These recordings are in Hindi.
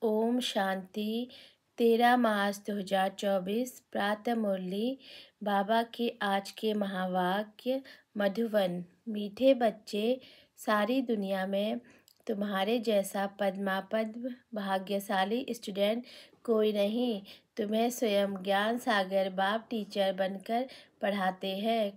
ओम शांति। 13 मार्च 2024 प्रातः मुरली। बाबा के आज के महावाक्य। मधुवन। मीठे बच्चे, सारी दुनिया में तुम्हारे जैसा पद्मापद्म भाग्यशाली स्टूडेंट कोई नहीं। तुम्हें स्वयं ज्ञान सागर बाप टीचर बनकर पढ़ाते हैं।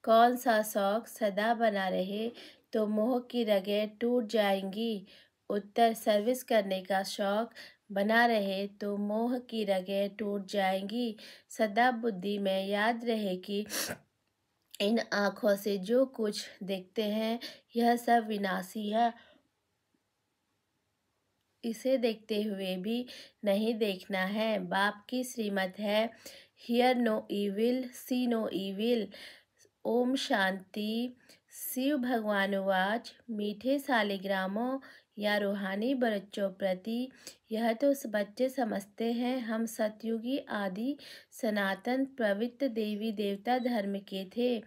कौन सा शौक सदा बना रहे तो मोह की रगें टूट जाएंगी। उत्तर, सर्विस करने का शौक बना रहे तो मोह की रगें टूट जाएंगी। सदा बुद्धि में याद रहे कि इन आँखों से जो कुछ देखते हैं यह सब विनाशी है। इसे देखते हुए भी नहीं देखना है। बाप की श्रीमत है, hear no evil, see no evil. ओम शांति। शिव भगवानुवाच। मीठे शालिग्रामों या रूहानी बच्चों प्रति यह तो बच्चे समझते हैं हम सतयुगी आदि सनातन पवित्र देवी देवता धर्म के थे।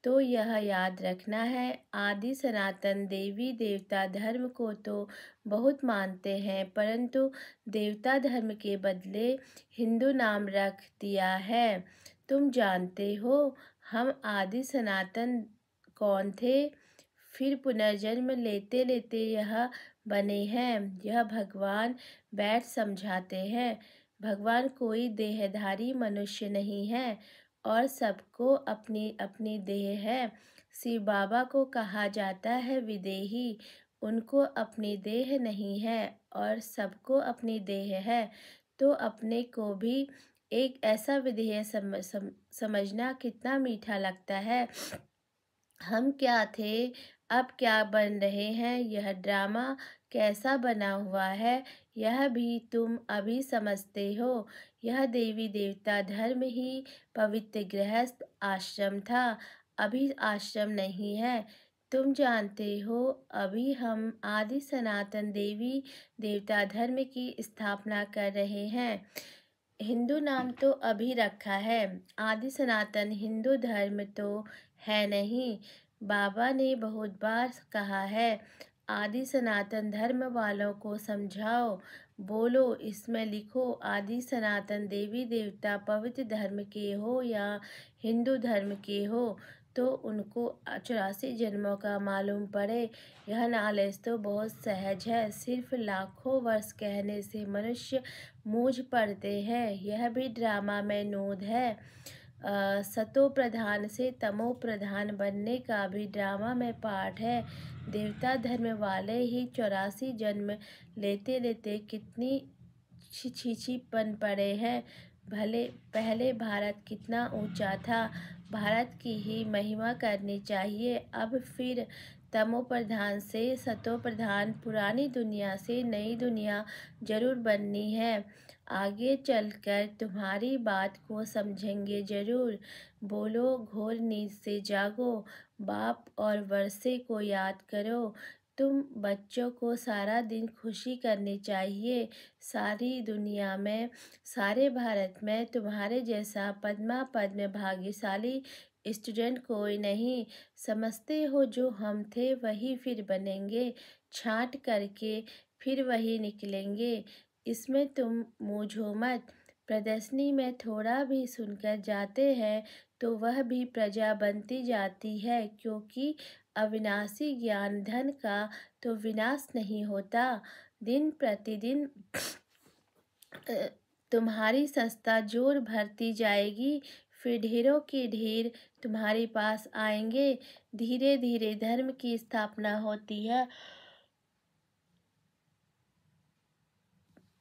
तो यह याद रखना है, आदि सनातन देवी देवता धर्म को तो बहुत मानते हैं, परंतु देवता धर्म के बदले हिंदू नाम रख दिया है। तुम जानते हो हम आदि सनातन कौन थे, फिर पुनर्जन्म लेते लेते यह बने हैं। यह भगवान बैठ समझाते हैं। भगवान कोई देहधारी मनुष्य नहीं है और सबको अपनी अपनी देह है। शिव बाबा को कहा जाता है विदेही। उनको अपनी देह नहीं है और सबको अपनी देह है। तो अपने को भी एक ऐसा विधेय समझना कितना मीठा लगता है। हम क्या थे, अब क्या बन रहे हैं, यह ड्रामा कैसा बना हुआ है, यह भी तुम अभी समझते हो। यह देवी देवता धर्म ही पवित्र गृहस्थ आश्रम था, अभी आश्रम नहीं है। तुम जानते हो अभी हम आदि सनातन देवी देवता धर्म की स्थापना कर रहे हैं। हिंदू नाम तो अभी रखा है, आदि सनातन हिंदू धर्म तो है नहीं। बाबा ने बहुत बार कहा है, आदि सनातन धर्म वालों को समझाओ, बोलो इसमें लिखो आदि सनातन देवी देवता पवित्र धर्म के हो या हिंदू धर्म के हो, तो उनको 84 जन्मों का मालूम पड़े। यह नॉलेज तो बहुत सहज है, सिर्फ लाखों वर्ष कहने से मनुष्य मूझ पड़ते हैं। यह भी ड्रामा में नूद है। सतो प्रधान से तमो प्रधान बनने का भी ड्रामा में पार्ट है। देवता धर्म वाले ही 84 जन्म लेते लेते कितनी छीछीपन पड़े हैं। भले पहले भारत कितना ऊंचा था, भारत की ही महिमा करनी चाहिए। अब फिर तमो प्रधान से सतो प्रधान, पुरानी दुनिया से नई दुनिया जरूर बननी है। आगे चलकर तुम्हारी बात को समझेंगे जरूर। बोलो घोर नींद से जागो, बाप और वर्षे को याद करो। तुम बच्चों को सारा दिन खुशी करनी चाहिए। सारी दुनिया में, सारे भारत में तुम्हारे जैसा पद्म भाग्यशाली स्टूडेंट कोई नहीं। समझते हो जो हम थे वही फिर बनेंगे, छांट करके फिर वही निकलेंगे। इसमें तुम मूझो मत। प्रदर्शनी में थोड़ा भी सुनकर जाते हैं तो वह भी प्रजा बनती जाती है, क्योंकि अविनाशी ज्ञान धन का तो विनाश नहीं होता। दिन प्रतिदिन तुम्हारी संस्था जोर भरती जाएगी, फिर ढेरों के ढेर तुम्हारे पास आएंगे। धीरे धीरे धर्म की स्थापना होती है।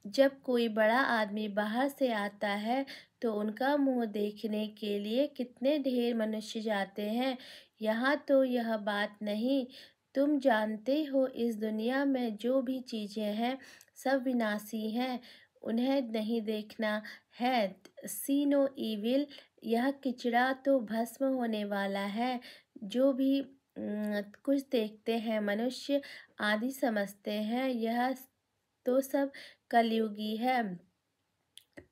जब कोई बड़ा आदमी बाहर से आता है तो उनका मुंह देखने के लिए कितने ढेर मनुष्य जाते हैं। यहाँ तो यह बात नहीं। तुम जानते हो इस दुनिया में जो भी चीज़ें हैं सब विनाशी हैं, उन्हें नहीं देखना है। सी नो ईविल। यह किचड़ा तो भस्म होने वाला है। जो भी कुछ देखते हैं मनुष्य आदि समझते हैं, यह तो सब कलयुगी है।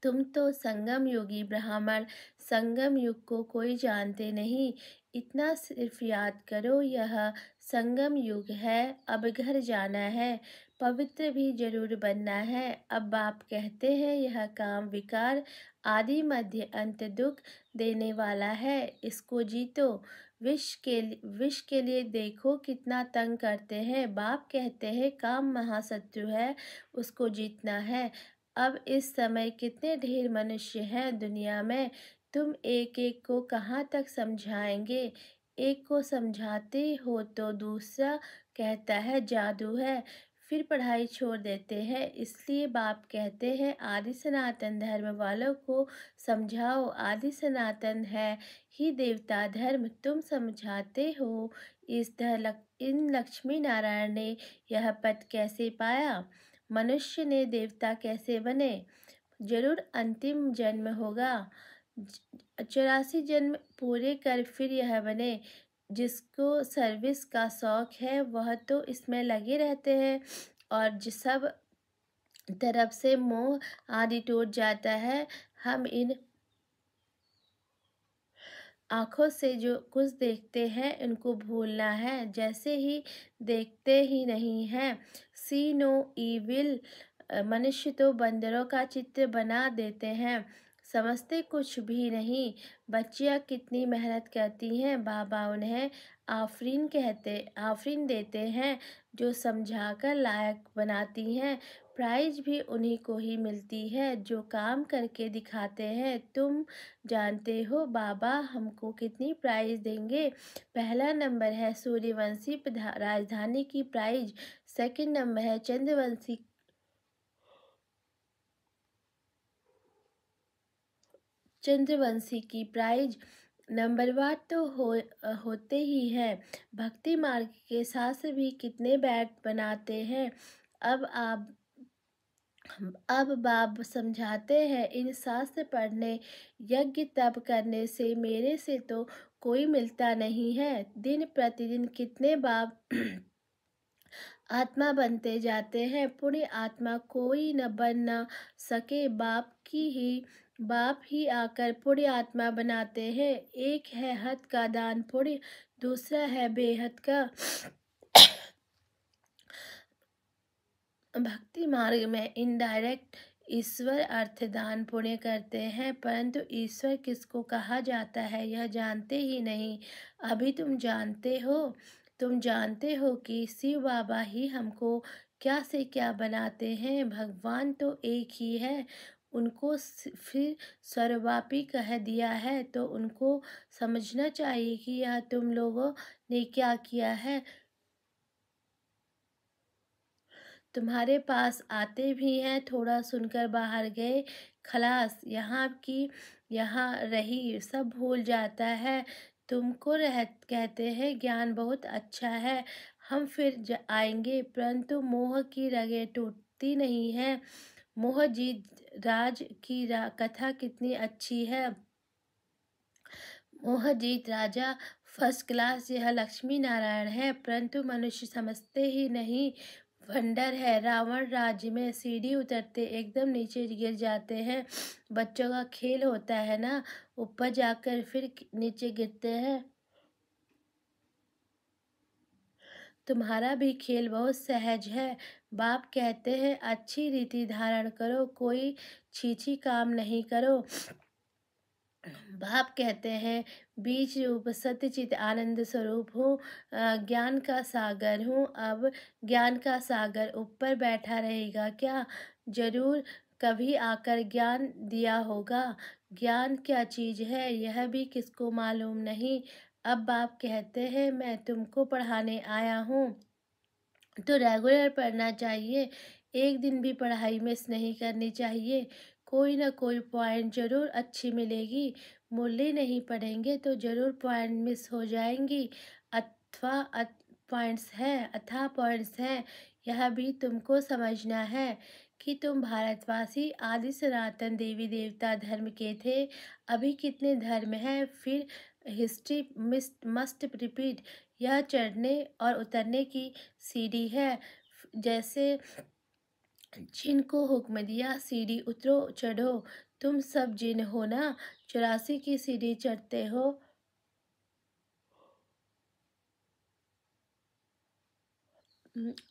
तुम तो संगम युगी ब्राह्मण, संगम युग को कोई जानते नहीं। इतना सिर्फ याद करो, यह संगम युग है, अब घर जाना है। पवित्र भी जरूर बनना है। अब बाप कहते हैं यह काम विकार आदि मध्य अंत दुख देने वाला है, इसको जीतो। विष के लिए देखो कितना तंग करते हैं। बाप कहते हैं काम महाशत्रु है, उसको जीतना है। अब इस समय कितने ढेर मनुष्य हैं दुनिया में, तुम एक एक को कहाँ तक समझाएंगे। एक को समझाते हो तो दूसरा कहता है जादू है, फिर पढ़ाई छोड़ देते हैं। इसलिए बाप कहते हैं आदि सनातन धर्म वालों को समझाओ, आदि सनातन है ही देवता धर्म। तुम समझाते हो इन लक्ष्मी नारायण ने यह पद कैसे पाया, मनुष्य ने देवता कैसे बने। जरूर अंतिम जन्म होगा, 84 जन्म पूरे कर फिर यह बने। जिसको सर्विस का शौक है वह तो इसमें लगे रहते हैं, और जिस सब तरफ से मोह आदि टूट जाता है। हम इन आँखों से जो कुछ देखते हैं उनको भूलना है, जैसे ही देखते ही नहीं हैं। सी नो ईविल, मनुष्य तो बंदरों का चित्र बना देते हैं, समझते कुछ भी नहीं। बच्चियाँ कितनी मेहनत करती हैं, बाबा उन्हें आफरीन देते हैं, जो समझाकर लायक बनाती हैं। प्राइज भी उन्हीं को ही मिलती है जो काम करके दिखाते हैं। तुम जानते हो बाबा हमको कितनी प्राइज देंगे। पहला नंबर है सूर्यवंशी राजधानी की प्राइज, सेकंड नंबर है चंद्रवंशी की प्राइज। नंबरवार तो होते ही हैं। भक्ति मार्ग के शास्त्र भी कितने बैट बनाते हैं। अब बाप समझाते हैं इन शास्त्र पढ़ने यज्ञ तप करने से मेरे से तो कोई मिलता नहीं है। दिन प्रतिदिन कितने बाप आत्मा बनते जाते हैं, पुण्य आत्मा कोई न बन न सके। बाप ही आकर पुण्य आत्मा बनाते हैं। एक है हद का दान पुण्य, दूसरा है बेहद का। भक्ति मार्ग में इनडायरेक्ट ईश्वर अर्थ दान पुण्य करते हैं, परंतु ईश्वर किसको कहा जाता है यह जानते ही नहीं। अभी तुम जानते हो कि शिव बाबा ही हमको क्या से क्या बनाते हैं। भगवान तो एक ही है, उनको फिर सर्वव्यापी कह दिया है, तो उनको समझना चाहिए कि यह तुम लोगों ने क्या किया है। तुम्हारे पास आते भी हैं, थोड़ा सुनकर बाहर गए, खलास। यहाँ रही सब भूल जाता है। तुमको कहते हैं ज्ञान बहुत अच्छा है, हम फिर आएंगे, परंतु मोह की रगें टूटती नहीं है। मोह जीत राज की कथा कितनी अच्छी है। मोहजीत राजा फर्स्ट क्लास, यह लक्ष्मी नारायण है, परंतु मनुष्य समझते ही नहीं। वंडर है, रावण राज्य में सीढ़ी उतरते एकदम नीचे गिर जाते हैं। बच्चों का खेल होता है ना, ऊपर जाकर फिर नीचे गिरते हैं। तुम्हारा भी खेल बहुत सहज है। बाप कहते हैं अच्छी रीति धारण करो, कोई छीछी काम नहीं करो। बाप कहते हैं बीज रूप सत्यचित आनंद स्वरूप हूँ, ज्ञान का सागर हूँ। अब ज्ञान का सागर ऊपर बैठा रहेगा क्या, जरूर कभी आकर ज्ञान दिया होगा। ज्ञान क्या चीज है यह भी किसको मालूम नहीं। अब बाप कहते हैं मैं तुमको पढ़ाने आया हूँ, तो रेगुलर पढ़ना चाहिए, एक दिन भी पढ़ाई मिस नहीं करनी चाहिए। कोई ना कोई पॉइंट जरूर अच्छी मिलेगी। मूल्य नहीं पढ़ेंगे तो जरूर पॉइंट मिस हो जाएंगी। अथवा पॉइंट्स हैं। यह भी तुमको समझना है कि तुम भारतवासी आदि सनातन देवी देवता धर्म के थे। अभी कितने धर्म हैं, फिर हिस्ट्री मस्ट रिपीट। यह चढ़ने और उतरने की सीढ़ी है। जैसे जिनको हुक्म दिया सीढ़ी उतरो चढ़ो, तुम सब जिन हो ना 84 की सीढ़ी चढ़ते हो।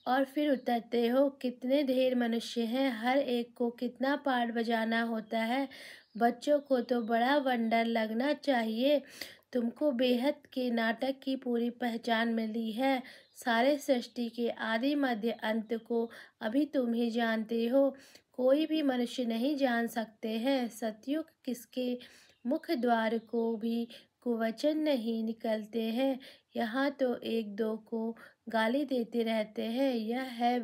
और फिर उतरते हो। कितने ढेर मनुष्य हैं, हर एक को कितना पाठ बजाना होता है। बच्चों को तो बड़ा वंडर लगना चाहिए। तुमको बेहद के नाटक की पूरी पहचान मिली है। सारे सृष्टि के आदि मध्य अंत को अभी तुम ही जानते हो, कोई भी मनुष्य नहीं जान सकते हैं। सतयुग किसके मुख द्वार को भी कुवचन नहीं निकलते हैं। यहाँ तो एक दो को गाली देते रहते हैं। यह है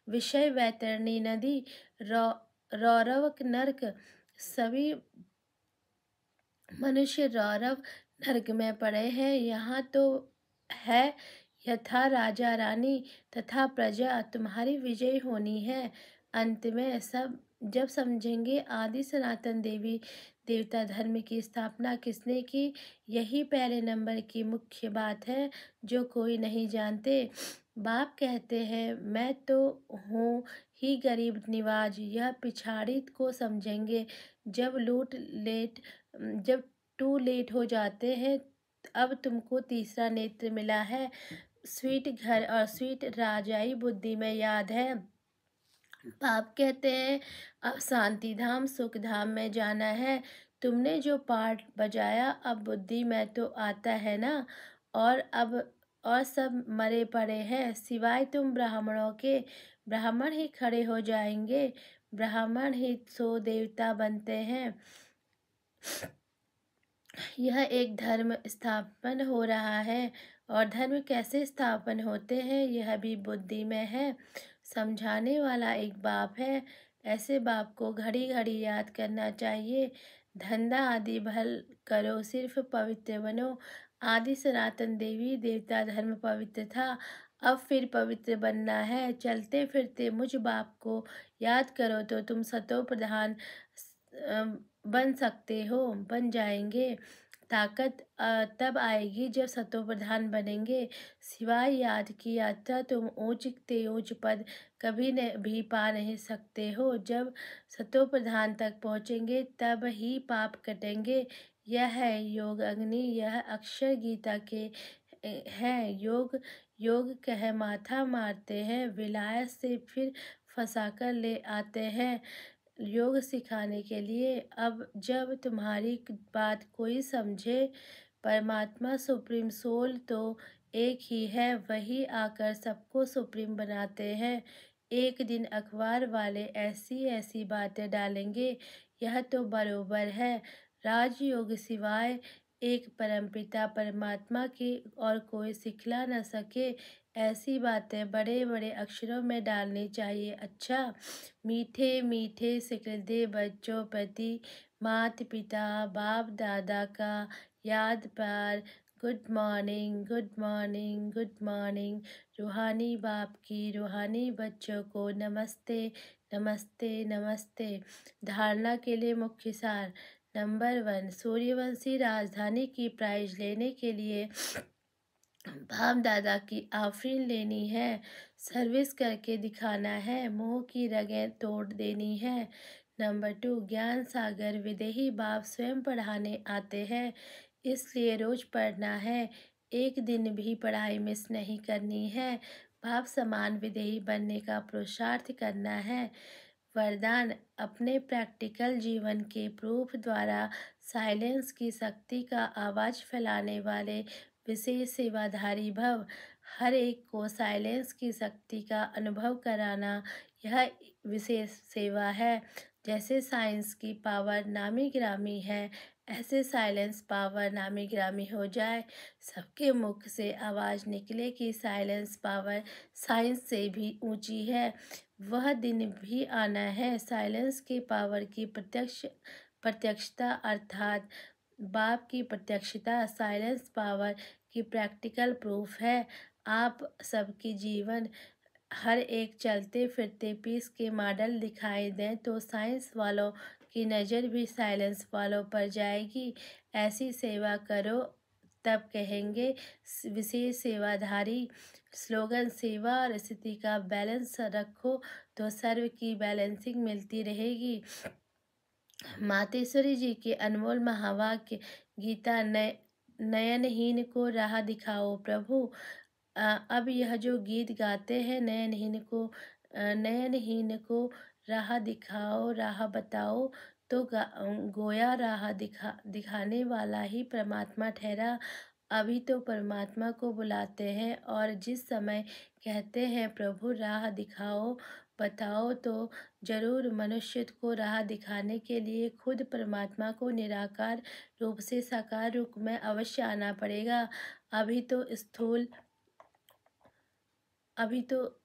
विषय वैतरणी नदी, रौरव नरक। सभी मनुष्य रौरव नरक में पड़े हैं। यहाँ तो है यथा राजा रानी तथा प्रजा, तुम्हारी विजय होनी है। अंत में सब जब समझेंगे आदि सनातन देवी देवता धर्म की स्थापना किसने की, यही पहले नंबर की मुख्य बात है जो कोई नहीं जानते। बाप कहते हैं मैं तो हूँ ही गरीब निवाज। यह पिछाड़ी को समझेंगे जब टू लेट हो जाते हैं। अब तुमको तीसरा नेत्र मिला है। स्वीट घर और स्वीट राजाई बुद्धि में याद है। बाप कहते हैं अब शांति धाम सुख धाम में जाना है। तुमने जो पाठ बजाया अब बुद्धि में तो आता है ना। और सब मरे पड़े हैं सिवाय तुम ब्राह्मणों के। ब्राह्मण ही खड़े हो जाएंगे, ब्राह्मण ही सो देवता बनते हैं। यह एक धर्म स्थापन हो रहा है, और धर्म कैसे स्थापन होते हैं यह भी बुद्धि में है। समझाने वाला एक बाप है। ऐसे बाप को घड़ी घड़ी याद करना चाहिए। धंधा आदि भल करो, सिर्फ पवित्र बनो। आदि सनातन देवी देवता धर्म पवित्र था, अब फिर पवित्र बनना है। चलते फिरते मुझ बाप को याद करो तो तुम सतो प्रधान बन सकते हो, बन जाएंगे। ताकत तब आएगी जब सतो प्रधान बनेंगे। सिवाय याद की यात्रा तुम ऊंच ते ऊंच पद कभी भी पा नहीं सकते हो। जब सतो प्रधान तक पहुँचेंगे तब ही पाप कटेंगे। यह है योग अग्नि, यह अक्षर गीता के है। योग योग कह माथा मारते हैं, विलायत से फिर फंसाकर ले आते हैं योग सिखाने के लिए। अब जब तुम्हारी बात कोई समझे, परमात्मा सुप्रीम सोल तो एक ही है, वही आकर सबको सुप्रीम बनाते हैं। एक दिन अखबार वाले ऐसी ऐसी बातें डालेंगे, यह तो बरोबर है। राजयोग सिवाय एक परमपिता परमात्मा के और कोई सिखला न सके, ऐसी बातें बड़े बड़े अक्षरों में डालनी चाहिए। अच्छा, मीठे मीठे सिकलते बच्चों प्रति माता पिता बाप दादा का याद प्यार। Good morning good morning good morning. रूहानी बाप की रूहानी बच्चों को नमस्ते नमस्ते नमस्ते। धारणा के लिए मुख्य सार। नंबर 1, सूर्यवंशी राजधानी की प्राइज लेने के लिए बाप दादा की आफरीन लेनी है, सर्विस करके दिखाना है, मुंह की रगें तोड़ देनी है। नंबर 2, ज्ञान सागर विदेही बाप स्वयं पढ़ाने आते हैं, इसलिए रोज पढ़ना है। एक दिन भी पढ़ाई मिस नहीं करनी है। बाप समान विदेही बनने का पुरुषार्थ करना है। वरदान, अपने प्रैक्टिकल जीवन के प्रूफ द्वारा साइलेंस की शक्ति का आवाज फैलाने वाले विशेष सेवाधारी भव। हर एक को साइलेंस की शक्ति का अनुभव कराना यह विशेष सेवा है। जैसे साइंस की पावर नामी गिरामी है, ऐसे साइलेंस पावर नामी गिरामी हो जाए। सबके मुख से आवाज़ निकले कि साइलेंस पावर साइंस से भी ऊंची है। वह दिन भी आना है। साइलेंस की पावर की प्रत्यक्षता अर्थात बाप की प्रत्यक्षता साइलेंस पावर की प्रैक्टिकल प्रूफ है। आप सबकी जीवन हर एक चलते फिरते पीस के मॉडल दिखाई दें तो साइंस वालों की नज़र भी साइलेंस वालों पर जाएगी। ऐसी सेवा करो तब कहेंगे विशेष सेवाधारी। स्लोगन, सेवा और स्थिति का बैलेंस रखो तो सर्व की बैलेंसिंग मिलती रहेगी। मातेश्वरी जी के अनमोल महावाक्य। गीता नयनहीन को राह दिखाओ प्रभु, अब यह जो गीत गाते हैं, नयनहीन को राह दिखाओ, राह बताओ, तो गोया राह दिखाने वाला ही परमात्मा ठहरा। अभी तो परमात्मा को बुलाते हैं और जिस समय कहते हैं प्रभु राह दिखाओ बताओ, तो जरूर मनुष्य को राह दिखाने के लिए खुद परमात्मा को निराकार रूप से साकार रूप में अवश्य आना पड़ेगा। अभी तो स्थूल अभी तो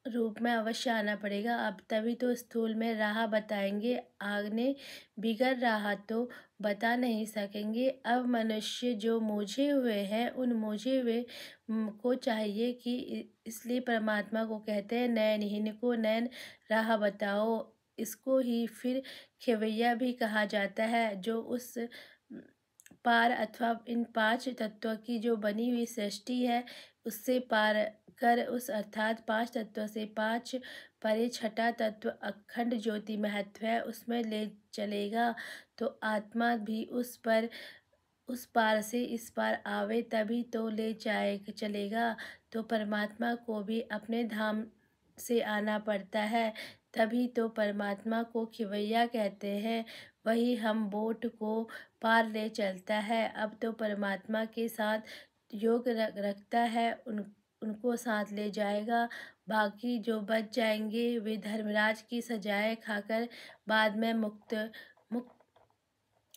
रूप में अवश्य आना पड़ेगा। अब तभी तो स्थूल में राह बताएंगे, आगे बिगड़ राह तो बता नहीं सकेंगे। अब मनुष्य जो मूझे हुए हैं, उन मूझे हुए को चाहिए कि इसलिए परमात्मा को कहते हैं नयनहीन को नयन राह बताओ। इसको ही फिर खेवैया भी कहा जाता है, जो उस पार अथवा इन पांच तत्वों की जो बनी हुई सृष्टि है, उससे पार कर उस अर्थात पांच तत्वों से पांच परे छठा तत्व अखंड ज्योति महत्व है, उसमें ले चलेगा। तो आत्मा भी उस पार से इस पार आवे, तभी तो ले जाए चलेगा। तो परमात्मा को भी अपने धाम से आना पड़ता है, तभी तो परमात्मा को खिवैया कहते हैं। वही हम बोट को पार ले चलता है। अब तो परमात्मा के साथ योग रखता है, उनको साथ ले जाएगा। बाकी जो बच जाएंगे वे धर्मराज की सजाएं खाकर बाद में मुक्त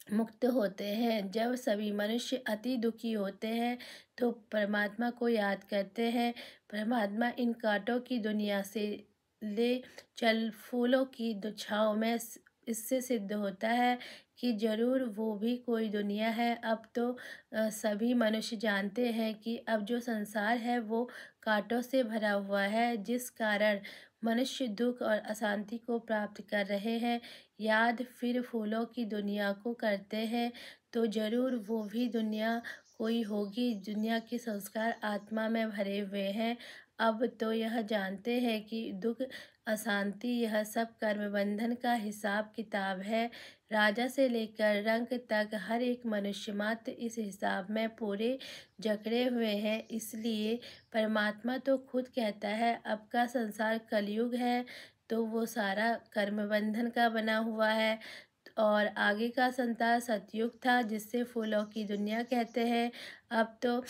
मुक्त होते हैं। जब सभी मनुष्य अति दुखी होते हैं तो परमात्मा को याद करते हैं। परमात्मा इन कांटों की दुनिया से ले चल फूलों की छाँव में इससे सिद्ध होता है कि जरूर वो भी कोई दुनिया है। अब तो सभी मनुष्य जानते हैं कि अब जो संसार है वो कांटों से भरा हुआ है, जिस कारण मनुष्य दुख और अशांति को प्राप्त कर रहे हैं। याद फिर फूलों की दुनिया को करते हैं तो जरूर वो भी दुनिया कोई होगी। दुनिया के संस्कार आत्मा में भरे हुए हैं। अब तो यह जानते हैं कि दुख अशांति यह सब कर्म बंधन का हिसाब किताब है। राजा से लेकर रंक तक हर एक मनुष्य मात्र इस हिसाब में पूरे जकड़े हुए हैं। इसलिए परमात्मा तो खुद कहता है अब का संसार कलयुग है, तो वो सारा कर्म बंधन का बना हुआ है। और आगे का संसार सतयुग था, जिससे फूलों की दुनिया कहते हैं। अब तो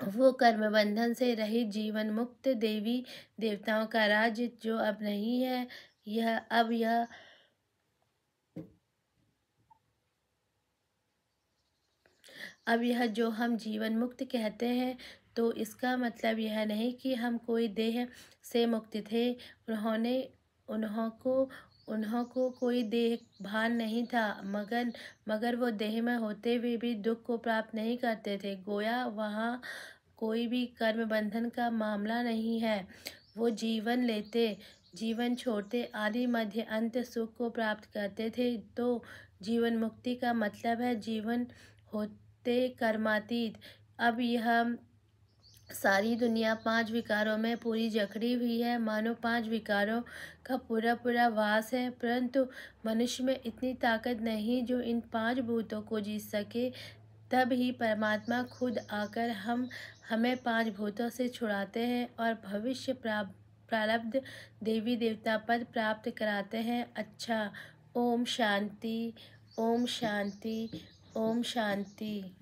वो कर्म बंधन से रहित जीवन मुक्त देवी देवताओं का राज्य जो अब नहीं है। अब यह जो हम जीवन मुक्त कहते हैं, तो इसका मतलब यह नहीं कि हम कोई देह से मुक्त थे। उन्होंने उन्हों को उन्हों को कोई देह भान नहीं था, मगर वो देह में होते हुए भी दुख को प्राप्त नहीं करते थे। गोया वहाँ कोई भी कर्म बंधन का मामला नहीं है। वो जीवन लेते, जीवन छोड़ते, आदि मध्य अंत सुख को प्राप्त करते थे। तो जीवन मुक्ति का मतलब है जीवन होते कर्मातीत। अब यह सारी दुनिया पांच विकारों में पूरी जकड़ी हुई है, मानो पांच विकारों का पूरा पूरा वास है। परंतु मनुष्य में इतनी ताकत नहीं जो इन पांच भूतों को जीत सके। तब ही परमात्मा खुद आकर हमें पांच भूतों से छुड़ाते हैं और भविष्य प्रारब्ध देवी देवता पद प्राप्त कराते हैं। अच्छा, ओम शांति, ओम शांति, ओम शांति।